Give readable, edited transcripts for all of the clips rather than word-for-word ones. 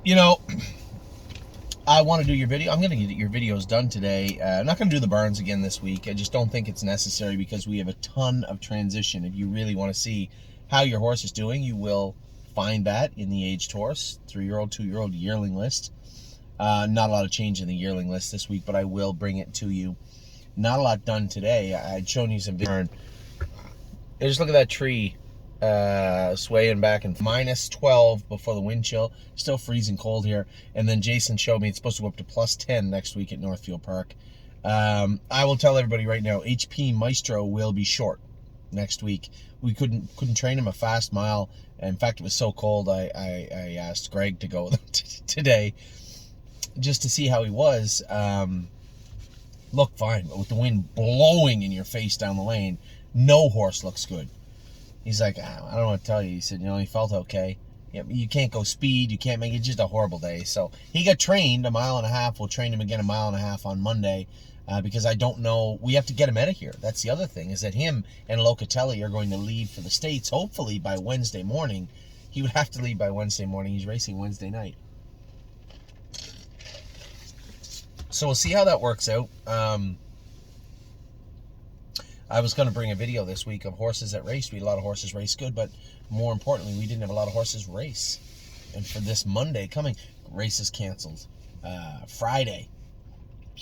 You know, I want to do your video. I'm going to get your videos done today. I'm not going to do the barns again this week. I just don't think it's necessary because we have a ton of transition. If you really want to see how your horse is doing, you will find that in the aged horse, 3-year-old, 2-year-old yearling list. Not a lot of change in the yearling list this week, but I will bring it to you. Not a lot done today. I'd shown you some video. Just look at that tree swaying back and minus 12 before the wind chill. Still freezing cold here. And then Jason showed me it's supposed to go up to plus 10 next week at Northfield Park. I will tell everybody right now, HP Maestro will be short next week. We couldn't train him a fast mile. In fact, it was so cold, I asked Greg to go with him today just to see how he was. Looked fine, but with the wind blowing in your face down the lane, no horse looks good. He's like, I don't know what to tell you. He said, he felt okay. Yeah, you can't go speed. You can't make it. Just a horrible day. So he got trained a mile and a half. We'll train him again a mile and a half on Monday because I don't know. We have to get him out of here. That's the other thing, is that him and Locatelli are going to leave for the States, hopefully by Wednesday morning. He would have to leave by Wednesday morning. He's racing Wednesday night. So we'll see how that works out. I was going to bring a video this week of horses that raced. We had a lot of horses race good, but more importantly, we didn't have a lot of horses race. And for this Monday coming, races canceled. Friday,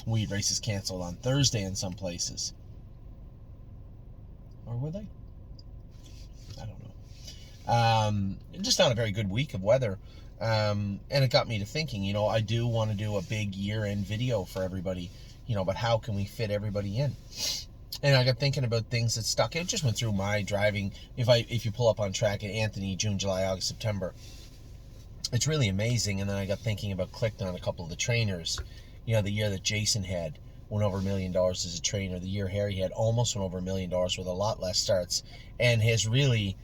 we had races canceled on Thursday in some places. Or were they? I don't know. Just not a very good week of weather. And it got me to thinking, I do want to do a big year-end video for everybody, but how can we fit everybody in? And I got thinking about things that stuck. It just went through my driving. If you pull up on track at Anthony, June, July, August, September, it's really amazing. And then I got thinking about, clicked on a couple of the trainers. The year that Jason had went over $1 million as a trainer. The year Harry had almost went over $1 million with a lot less starts, and has really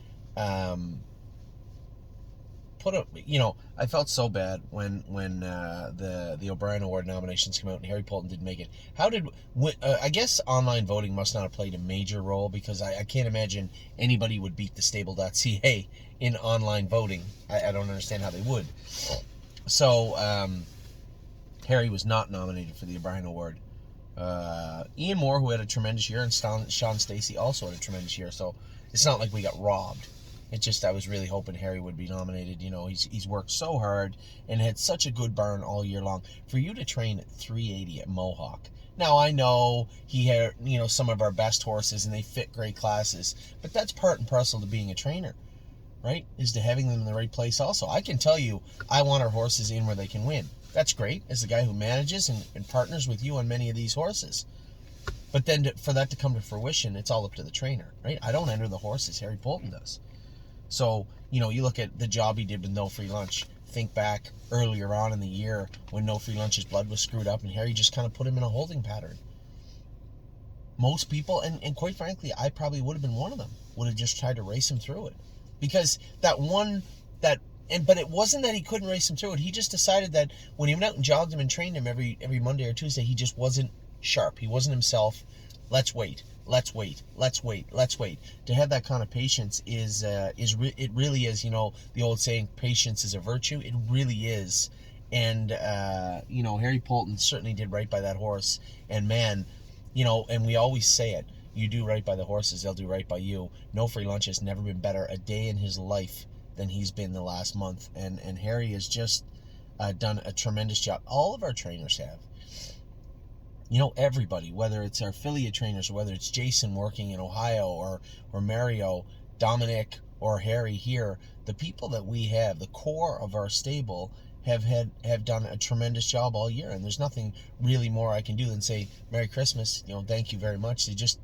I felt so bad when the O'Brien Award nominations came out and Harry Poulton didn't make it. I guess online voting must not have played a major role, because I can't imagine anybody would beat the Stable.ca in online voting. I don't understand how they would. So Harry was not nominated for the O'Brien Award. Ian Moore, who had a tremendous year, and Sean Stacey also had a tremendous year. So it's not like we got robbed. It's just I was really hoping Harry would be nominated. He's worked so hard and had such a good barn all year long. For you to train at 380 at Mohawk. Now, I know he had, some of our best horses and they fit great classes, but that's part and parcel to being a trainer, right? Is to having them in the right place also. I can tell you, I want our horses in where they can win. That's great as the guy who manages and partners with you on many of these horses. But then for that to come to fruition, it's all up to the trainer, right? I don't enter the horses, Harry Poulton does. So, you look at the job he did with No Free Lunch. Think back earlier on in the year when No Free Lunch's blood was screwed up and Harry just kind of put him in a holding pattern. Most people, and quite frankly, I probably would have been one of them, would have just tried to race him through it. Because but it wasn't that he couldn't race him through it. He just decided that when he went out and jogged him and trained him every Monday or Tuesday, he just wasn't sharp. He wasn't himself. Let's wait. To have that kind of patience it really is, the old saying, patience is a virtue. It really is. And, Harry Poulton certainly did right by that horse. And man, and we always say it, you do right by the horses, they'll do right by you. No Free Lunch has never been better a day in his life than he's been the last month. And Harry has just done a tremendous job. All of our trainers have. Everybody, whether it's our affiliate trainers or whether it's Jason working in Ohio or Mario, Dominic, or Harry here, the people that we have, the core of our stable, have done a tremendous job all year. And there's nothing really more I can do than say Merry Christmas, thank you very much. They just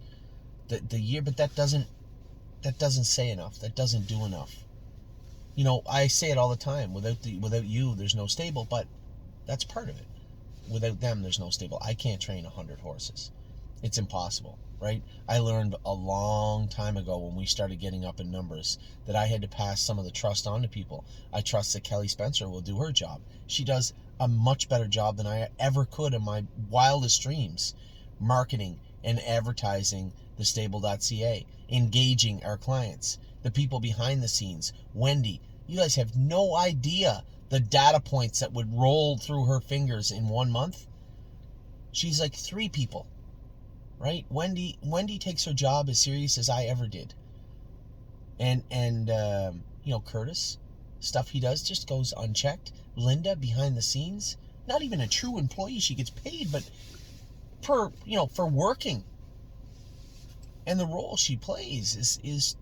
the year, but that doesn't say enough. That doesn't do enough. I say it all the time. Without you, there's no stable, but that's part of it. Without them, there's no stable. I can't train 100 horses. It's impossible, right? I learned a long time ago when we started getting up in numbers that I had to pass some of the trust on to people. I trust that Kelly Spencer will do her job. She does a much better job than I ever could in my wildest dreams, marketing and advertising the Stable.ca, engaging our clients, the people behind the scenes. Wendy, you guys have no idea the data points that would roll through her fingers in 1 month, she's like 3 people, right? Wendy takes her job as serious as I ever did. And Curtis, stuff he does just goes unchecked. Linda, behind the scenes, not even a true employee. She gets paid, but for working. And the role she plays is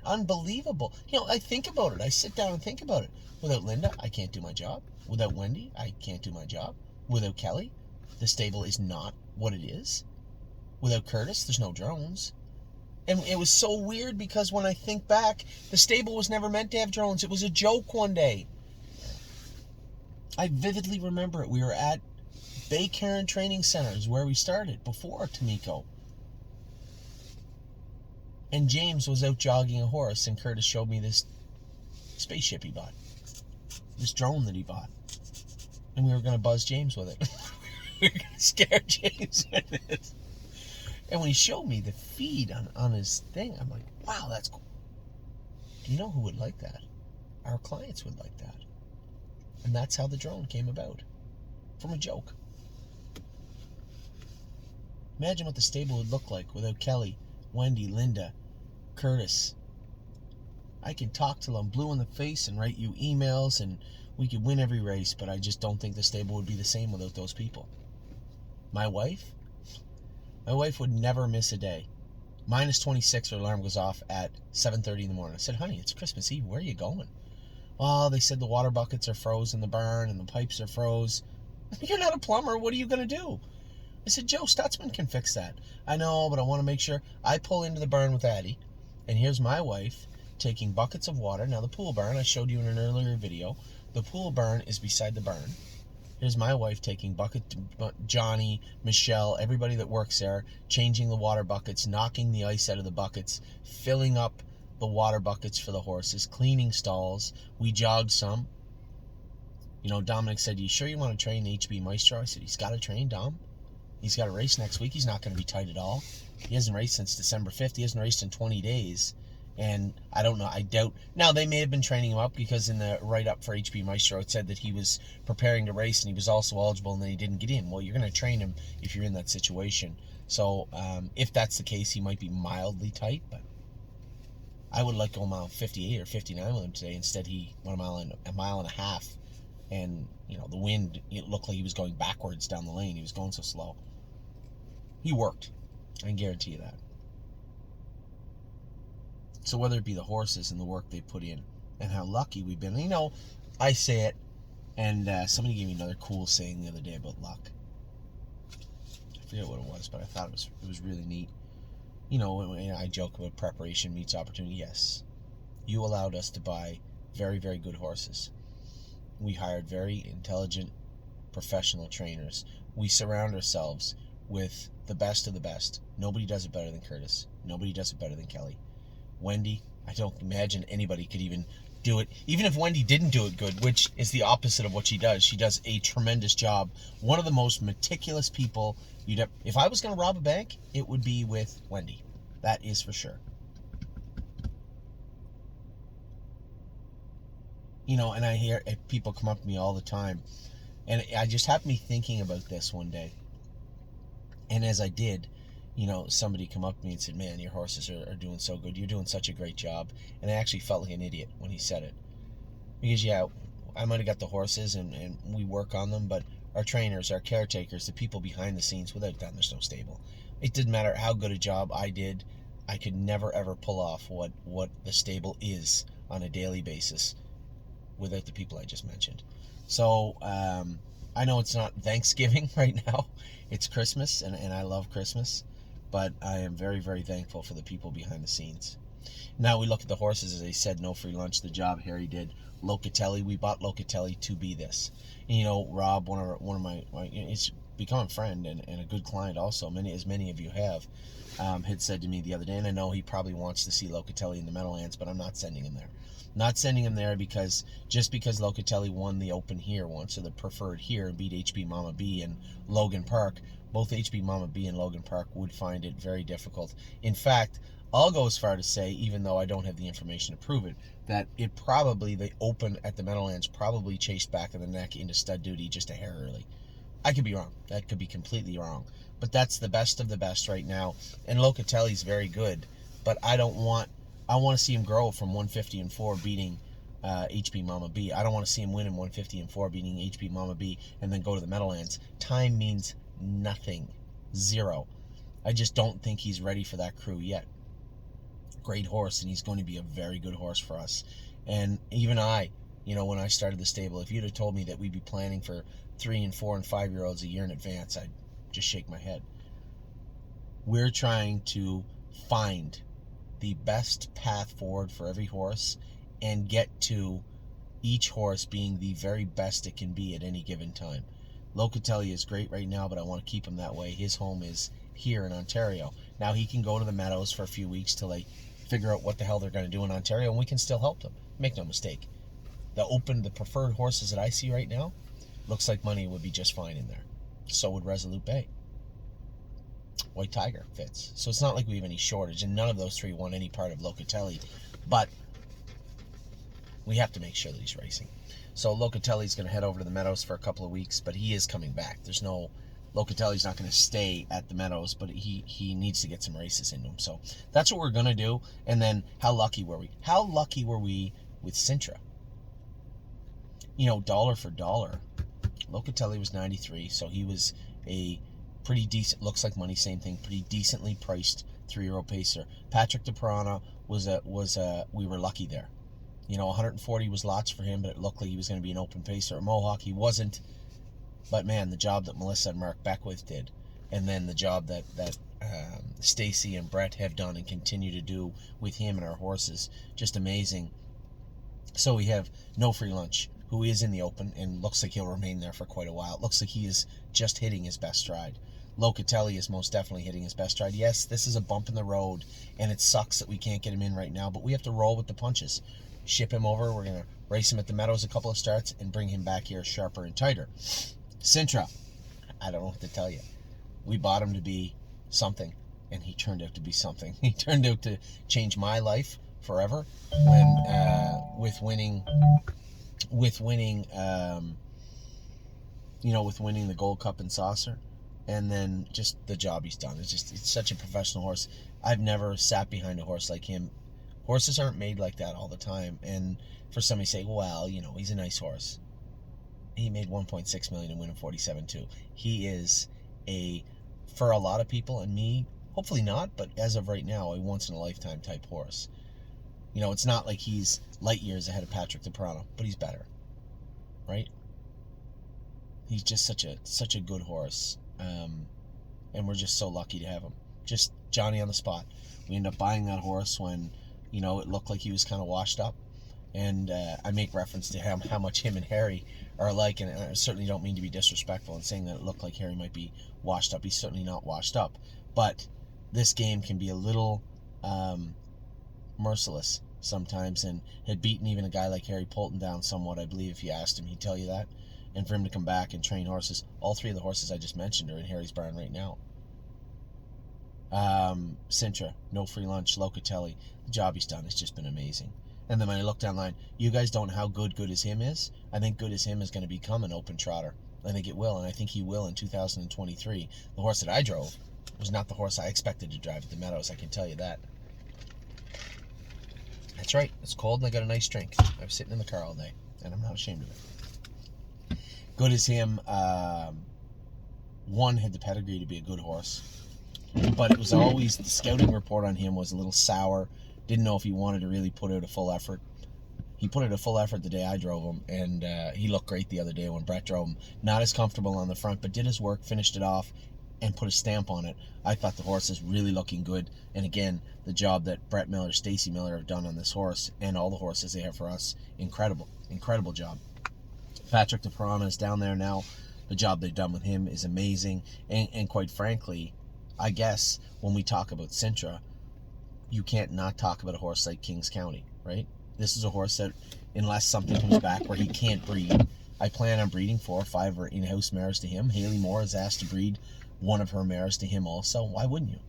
unbelievable. I think about it. I sit down and think about it. Without Linda, I can't do my job. Without Wendy, I can't do my job. Without Kelly, the stable is not what it is. Without Curtis, there's no drones. And it was so weird because when I think back, the stable was never meant to have drones. It was a joke one day. I vividly remember it. We were at Bay Karen Training Centers where we started before Tamiko. And James was out jogging a horse, and Curtis showed me this spaceship he bought. This drone that he bought. And we were going to buzz James with it. We were going to scare James with it. And when he showed me the feed on his thing, I'm like, wow, that's cool. Do you know who would like that? Our clients would like that. And that's how the drone came about. From a joke. Imagine what the stable would look like without Kelly, Wendy, Linda, Curtis. I can talk till I'm blue in the face and write you emails, and we could win every race, but I just don't think the stable would be the same without those people. My wife would never miss a day. Minus 26, her alarm goes off at 7:30 in the morning. I said, honey, it's Christmas Eve. Where are you going? Oh, they said the water buckets are froze in the barn and the pipes are froze. You're not a plumber. What are you going to do? I said, Joe Stutzman can fix that. I know, but I want to make sure. I pull into the barn with Addie, and here's my wife taking buckets of water. Now, the pool barn, I showed you in an earlier video, the pool barn is beside the barn. Here's my wife taking Johnny, Michelle, everybody that works there, changing the water buckets, knocking the ice out of the buckets, filling up the water buckets for the horses, cleaning stalls. We jogged some. Dominic said, you sure you want to train HB Maestro? I said, he's got to train, Dom. He's got a race next week. He's not going to be tight at all. He hasn't raced since December 5th. He hasn't raced in 20 days. And I don't know. I doubt. Now, they may have been training him up because in the write-up for HB Maestro, it said that he was preparing to race and he was also eligible and then he didn't get in. Well, you're going to train him if you're in that situation. So if that's the case, he might be mildly tight. But I would like to go mile 58 or 59 with him today. Instead, he went a mile and a half. And, the wind, it looked like he was going backwards down the lane. He was going so slow. He worked. I can guarantee you that. So whether it be the horses and the work they put in and how lucky we've been. I say it, and somebody gave me another cool saying the other day about luck. I forget what it was, but I thought it was really neat. When I joke about preparation meets opportunity. Yes, you allowed us to buy very, very good horses. We hired very intelligent, professional trainers. We surround ourselves with the best of the best. Nobody does it better than Curtis. Nobody does it better than Kelly. Wendy, I don't imagine anybody could even do it. Even if Wendy didn't do it good, which is the opposite of what she does. She does a tremendous job. One of the most meticulous people you'd ever... If I was going to rob a bank, it would be with Wendy. That is for sure. And I hear people come up to me all the time. And I just happened to be thinking about this one day. And as I did, somebody come up to me and said, man, your horses are doing so good. You're doing such a great job. And I actually felt like an idiot when he said it. Because, I might have got the horses and we work on them, but our trainers, our caretakers, the people behind the scenes, without them, there's no stable. It didn't matter how good a job I did. I could never, ever pull off what the stable is on a daily basis without the people I just mentioned. So, I know it's not Thanksgiving right now. It's Christmas, and I love Christmas. But I am very, very thankful for the people behind the scenes. Now we look at the horses, as I said, no free lunch, the job Harry did. Locatelli, we bought Locatelli to be this. And, Rob, one of my he's become a friend and a good client also, as many of you have, had said to me the other day, and I know he probably wants to see Locatelli in the Meadowlands, but I'm not sending him there. Not sending him there because Locatelli won the Open here once, or the Preferred here, and beat HB Mama B and Logan Park, both HB Mama B and Logan Park would find it very difficult. In fact, I'll go as far to say, even though I don't have the information to prove it, that it probably, the Open at the Meadowlands probably chased back of the neck into stud duty just a hair early. I could be wrong. That could be completely wrong. But that's the best of the best right now. And Locatelli's very good. But I want to see him grow from 150 and 4 beating HB Mama B. I don't want to see him win in 150 and 4 beating HB Mama B and then go to the Meadowlands. Time means nothing. Zero. I just don't think he's ready for that crew yet. Great horse, and he's going to be a very good horse for us. And even I, when I started the stable, if you'd have told me that we'd be planning for 3 and 4 and 5 year olds a year in advance, I'd just shake my head. We're trying to find the best path forward for every horse and get to each horse being the very best it can be at any given time. Locatelli is great right now, but I want to keep him that way. His home is here in Ontario. Now he can go to the Meadows for a few weeks till they figure out what the hell they're going to do in Ontario, and we can still help them. Make no mistake. The preferred horses that I see right now, looks like money would be just fine in there. So would Resolute Bay. White Tiger fits. So it's not like we have any shortage, and none of those three want any part of Locatelli. But we have to make sure that he's racing. So Locatelli's going to head over to the Meadows for a couple of weeks, but he is coming back. Locatelli's not going to stay at the Meadows, but he needs to get some races into him. So that's what we're going to do. And then how lucky were we? How lucky were we with Sintra? Dollar for dollar, Locatelli was 93, so he was a pretty decent, looks like money, same thing, pretty decently priced 3-year-old pacer. Patrick DeParana we were lucky there. 140 was lots for him, but it looked like he was going to be an open pacer. At Mohawk, he wasn't. But man, the job that Melissa and Mark Beckwith did, and then the job that Stacy and Brett have done and continue to do with him and our horses, just amazing. So we have No Free Lunch, who is in the Open and looks like he'll remain there for quite a while. It looks like he is just hitting his best stride. Locatelli is most definitely hitting his best stride. Yes, this is a bump in the road, and it sucks that we can't get him in right now, but we have to roll with the punches. Ship him over. We're going to race him at the Meadows a couple of starts and bring him back here sharper and tighter. Sintra, I don't know what to tell you. We bought him to be something, and he turned out to be something. He turned out to change my life forever with winning the Gold Cup and Saucer, and then just the job he's done. It's such a professional horse. I've never sat behind a horse like him. Horses aren't made like that all the time, and for somebody to say, well, he's a nice horse. He made $1.6 million and winning 47-2. He is for a lot of people, and me, hopefully not, but as of right now, a once-in-a-lifetime type horse. It's not like he's light years ahead of Patrick DeParana, but he's better, right? He's just such a good horse, and we're just so lucky to have him. Just Johnny on the spot. We end up buying that horse when, it looked like he was kind of washed up, and I make reference to how much him and Harry are alike, and I certainly don't mean to be disrespectful in saying that it looked like Harry might be washed up. He's certainly not washed up, but this game can be a little merciless sometimes, and had beaten even a guy like Harry Poulton down somewhat, I believe. If you asked him, he'd tell you that. And for him to come back and train horses, all three of the horses I just mentioned are in Harry's barn right now. Sintra, No Free Lunch, Locatelli, the job he's done has just been amazing. And then when I look down the line, you guys don't know how good as him is. I think Good as him is going to become an open trotter. I think it will, and I think he will in 2023. The horse that I drove was not the horse I expected to drive at the Meadows, I can tell you that. That's right, it's cold and I got a nice drink. I was sitting in the car all day, and I'm not ashamed of it. Good as him, one, had the pedigree to be a good horse, but it was always, the scouting report on him was a little sour. Didn't know if he wanted to really put out a full effort. He put out a full effort the day I drove him, and he looked great the other day when Brett drove him. Not as comfortable on the front, but did his work, finished it off, and put a stamp on it. I thought the horse is really looking good, and again, the job that Brett Miller, Stacy Miller have done on this horse, and all the horses they have for us, incredible job. Patrick DeParana is down there now. The job they've done with him is amazing, and quite frankly, I guess when we talk about Sintra, you can't not talk about a horse like Kings County, right? This is a horse that, unless something comes back where he can't breed, I plan on breeding 4 or 5 or in-house mares to him. Haley Moore is asked to breed one of her mares to him also. Why wouldn't you?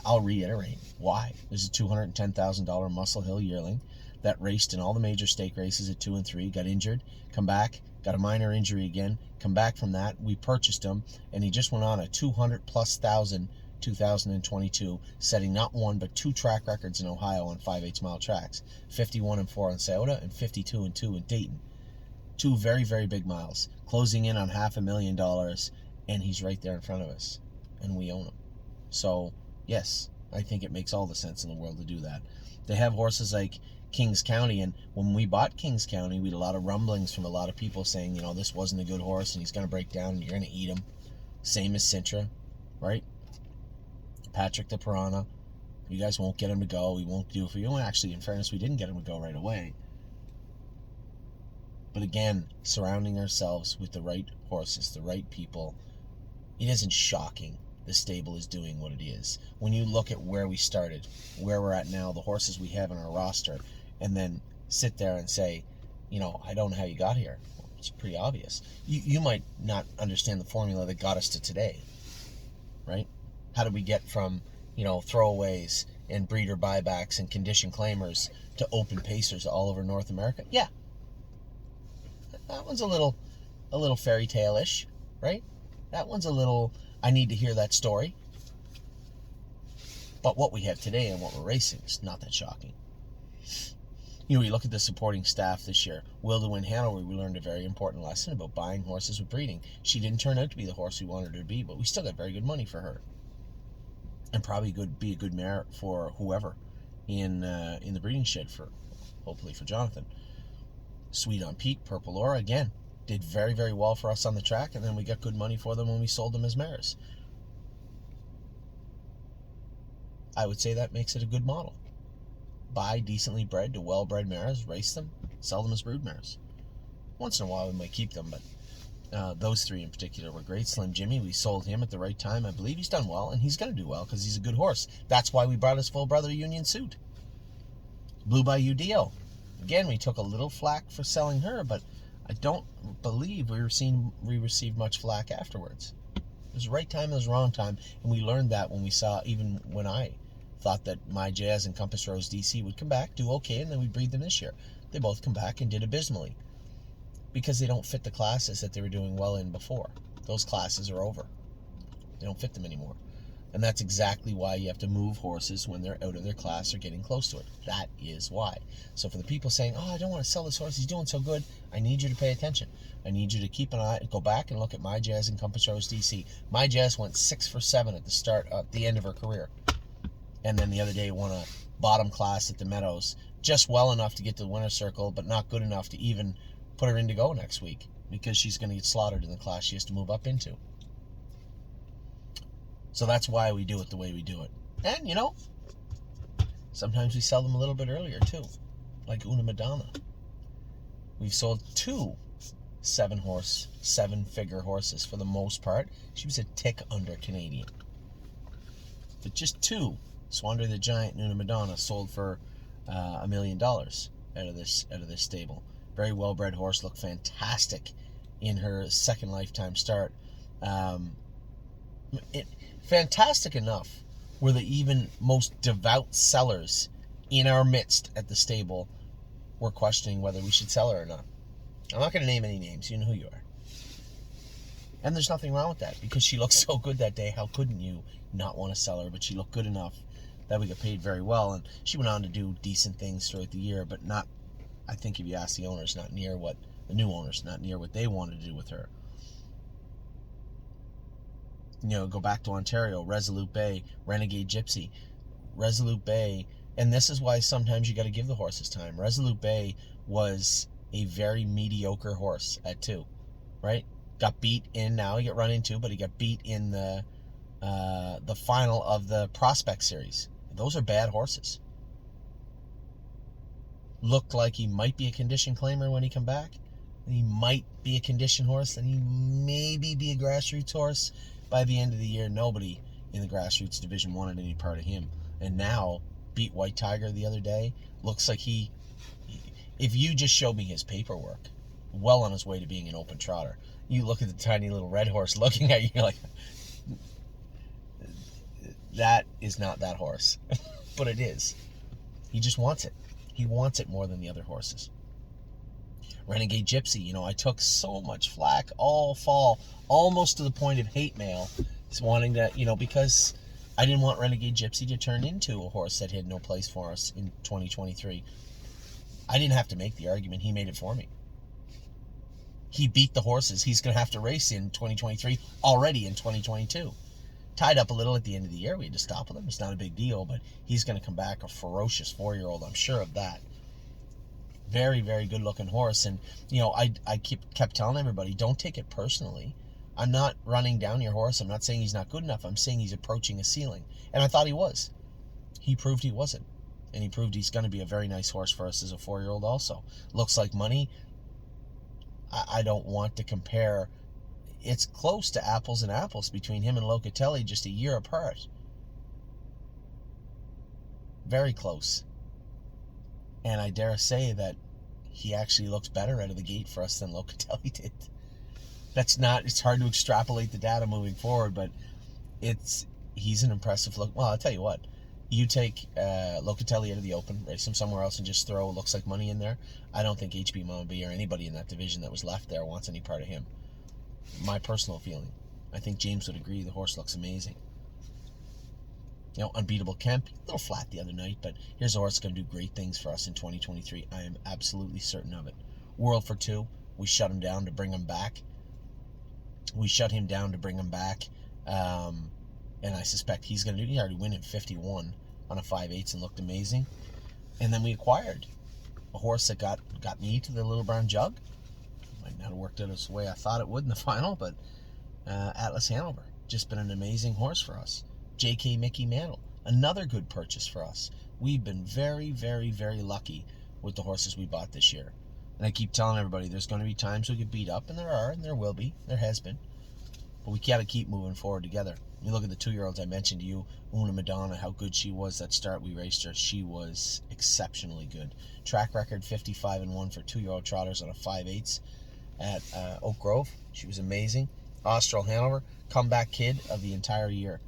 I'll reiterate. Why? There's a $210,000 Muscle Hill yearling that raced in all the major stake races at 2 and 3, got injured, come back, got a minor injury again, come back from that. We purchased him, and he just went on a 200,000+ 2022, setting not one but 2 track records in Ohio on 5/8 mile tracks, 51 and 4 on Scioto and 52 and 2 in Dayton. 2 very, very big miles, closing in on $500,000, and he's right there in front of us, and we own him. So yes, I think it makes all the sense in the world to do that. They have horses like Kings County, and when we bought Kings County, we had a lot of rumblings from a lot of people saying, this wasn't a good horse and he's going to break down and you're going to eat him. Same as Sintra, right? Patrick the Piranha, you guys won't get him to go. We won't do it for you. And actually, in fairness, we didn't get him to go right away. But again, surrounding ourselves with the right horses, the right people, it isn't shocking the stable is doing what it is. When you look at where we started, where we're at now, the horses we have in our roster, and then sit there and say, I don't know how you got here. Well, it's pretty obvious. You might not understand the formula that got us to today, right? How did we get from, throwaways and breeder buybacks and condition claimers to open pacers all over North America? Yeah. That one's a little fairy tale-ish, right? That one's a little, I need to hear that story. But what we have today and what we're racing is not that shocking. You look at the supporting staff this year. Will to Win Hanover, we learned a very important lesson about buying horses with breeding. She didn't turn out to be the horse we wanted her to be, but we still got very good money for her. And probably be a good mare for whoever in the breeding shed, hopefully for Jonathan. Sweet on Pete, Purple Aura, again, did very, very well for us on the track, and then we got good money for them when we sold them as mares. I would say that makes it a good model. Buy decently bred to well-bred mares, race them, sell them as brood mares. Once in a while we might keep them, but those 3 in particular were great. Slim Jimmy, we sold him at the right time. I believe he's done well, and he's going to do well because he's a good horse. That's why we brought his full brother Union Suit. Blue Bayou Dio. Again, we took a little flack for selling her, but I don't believe we received much flack afterwards. It was the right time, it was the wrong time, and we learned that even when I thought that My Jazz and Compass Rose DC would come back, do okay, and then we'd breed them this year. They both come back and did abysmally because they don't fit the classes that they were doing well in before. Those classes are over. They don't fit them anymore. And that's exactly why you have to move horses when they're out of their class or getting close to it. That is why. So for the people saying, I don't want to sell this horse, he's doing so good, I need you to pay attention. I need you to keep an eye, go back and look at My Jazz and Compass Rose DC. My Jazz went 6 for 7 at the end of her career. And then the other day won a bottom class at the Meadows, just well enough to get to the winner's circle, but not good enough to even put her in to go next week because she's going to get slaughtered in the class she has to move up into. So that's why we do it the way we do it. And, sometimes we sell them a little bit earlier, too. Like Una Madonna. We've sold 2 seven-figure horses for the most part. She was a tick under Canadian. But just 2, Swander the Giant and Una Madonna, sold for $1 million out of this stable. Very well-bred horse, looked fantastic in her second lifetime start. Fantastic enough where the even most devout sellers in our midst at the stable were questioning whether we should sell her or not. I'm not going to name any names. You know who you are. And there's nothing wrong with that because she looked so good that day. How couldn't you not want to sell her? But she looked good enough that we got paid very well. And she went on to do decent things throughout the year, but not, I think if you ask the owners, not near what the new owners, not near what they wanted to do with her. Go back to Ontario, Resolute Bay, Renegade Gypsy, Resolute Bay, and this is why sometimes you got to give the horses time. Resolute Bay was a very mediocre horse at 2, right? Got beat in, now he got run into, but he got beat in the final of the Prospect Series. Those are bad horses. Looked like he might be a condition claimer when he come back. He might be a condition horse, then he maybe be a grassroots horse. By the end of the year, nobody in the grassroots division wanted any part of him. And now, beat White Tiger the other day. Looks like if you just showed me his paperwork, well on his way to being an open trotter. You look at the tiny little red horse looking at you, you're like, that is not that horse. But it is. He just wants it. He wants it more than the other horses. Renegade Gypsy, I took so much flack all fall, almost to the point of hate mail, wanting to, because I didn't want Renegade Gypsy to turn into a horse that had no place for us in 2023. I didn't have to make the argument. He made it for me. He beat the horses he's going to have to race in 2023 already in 2022. Tied up a little at the end of the year. We had to stop with him. It's not a big deal, but he's going to come back a ferocious 4-year-old. I'm sure of that. Very, very good looking horse. And, I kept telling everybody, don't take it personally. I'm not running down your horse. I'm not saying he's not good enough. I'm saying he's approaching a ceiling. And I thought he was. He proved he wasn't. And he proved he's going to be a very nice horse for us as a 4-year-old also. Looks like money. I don't want to compare. It's close to apples and apples between him and Locatelli, just a year apart. Very close. And I dare say that he actually looks better out of the gate for us than Locatelli did. It's hard to extrapolate the data moving forward, but he's an impressive look. Well, I'll tell you what, you take Locatelli out of the Open, race him somewhere else, and just throw Looks Like Money in there. I don't think HB Mama B or anybody in that division that was left there wants any part of him. My personal feeling. I think James would agree. The horse looks amazing. Unbeatable Kemp, a little flat the other night, but here's a horse that's going to do great things for us in 2023. I am absolutely certain of it. World for Two, we shut him down to bring him back. And I suspect he's going to do. He already win in 51 on a 5/8 and looked amazing. And then we acquired a horse that got me to the Little Brown Jug. Might not have worked out the way I thought it would in the final, but Atlas Hanover, just been an amazing horse for us. J.K. Mickey Mantle, another good purchase for us. We've been very, very, very lucky with the horses we bought this year. And I keep telling everybody, there's going to be times we get beat up, and there are, and there will be, there has been. But we got to keep moving forward together. You look at the 2-year-olds I mentioned to you, Una Madonna, how good she was that start we raced her. She was exceptionally good. Track record 55-1 for 2-year-old trotters on a 5/8 at Oak Grove. She was amazing. Austral Hanover, comeback kid of the entire year.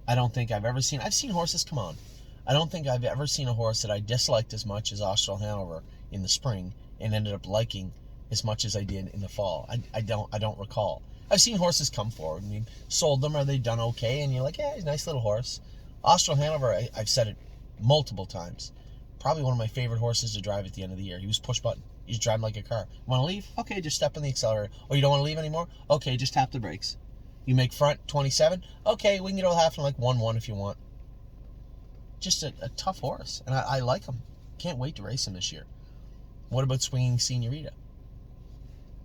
I don't think I've seen horses come on. I don't think I've ever seen a horse that I disliked as much as Austral Hanover in the spring and ended up liking as much as I did in the fall. I don't recall. I've seen horses come forward and we've sold them or they've done okay and you're like, yeah, he's a nice little horse. Austral Hanover, I've said it multiple times. Probably one of my favorite horses to drive at the end of the year. He was push button. He's driving like a car. Want to leave? Okay, just step on the accelerator. Oh, you don't want to leave anymore? Okay, just tap the brakes. You make front 27? Okay, we can get all half in like 1-1 if you want. Just a tough horse. And I like him. Can't wait to race him this year. What about Swinging Senorita?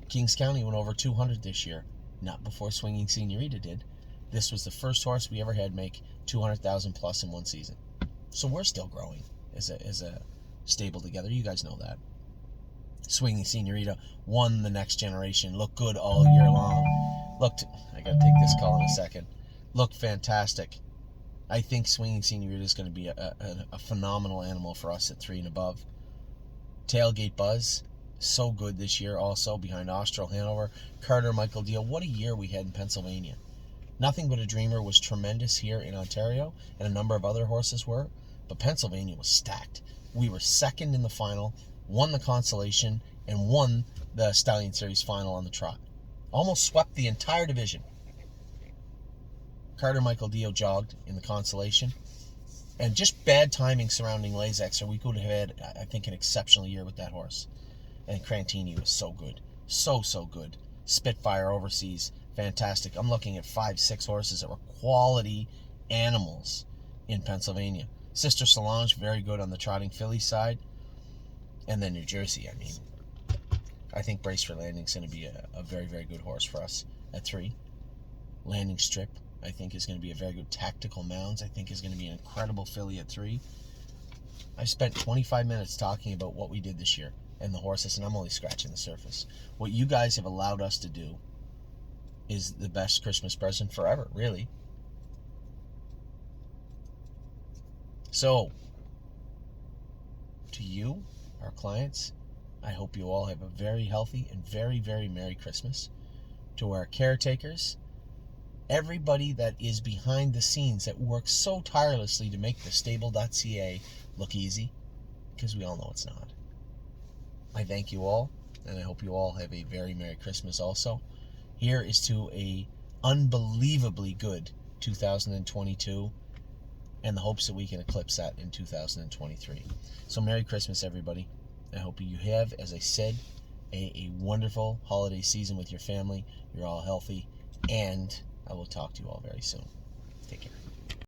Kings County went over 200 this year. Not before Swinging Senorita did. This was the first horse we ever had make 200,000 plus in one season. So we're still growing as a stable together. You guys know that. Swinging Senorita won the Next Generation. Looked good all year long. I gotta take this call in a second. Looked fantastic. I think Swinging Senorita is going to be a phenomenal animal for us at 3 and above. Tailgate Buzz, so good this year also behind Austral Hanover. Carter Michael Deal, what a year we had in Pennsylvania. Nothing But a Dreamer was tremendous here in Ontario, and a number of other horses were, but Pennsylvania was stacked. We were second in the final, won the Consolation, and won the Stallion Series final on the trot. Almost swept the entire division. Carter Michael Dio jogged in the Consolation. And just bad timing surrounding Lasek, so we could have had, I think, an exceptional year with that horse. And Crantini was so good. So good. Spitfire overseas, fantastic. I'm looking at 5-6 horses that were quality animals in Pennsylvania. Sister Solange, very good on the trotting filly side. And then New Jersey, I think Brace for Landing is going to be a very, very good horse for us at 3. Landing Strip, I think, is going to be a very good. Tactical Mounds, I think, is going to be an incredible filly at 3. I spent 25 minutes talking about what we did this year and the horses, and I'm only scratching the surface. What you guys have allowed us to do is the best Christmas present forever, really. So, to you, our clients, I hope you all have a very healthy and very, very Merry Christmas. To our caretakers, everybody that is behind the scenes that works so tirelessly to make the stable.ca look easy. because we all know it's not. I thank you all, and I hope you all have a very Merry Christmas also. Here is to a unbelievably good 2022, and the hopes that we can eclipse that in 2023. So Merry Christmas, everybody. I hope you have, as I said, a wonderful holiday season with your family. You're all healthy, and I will talk to you all very soon. Take care.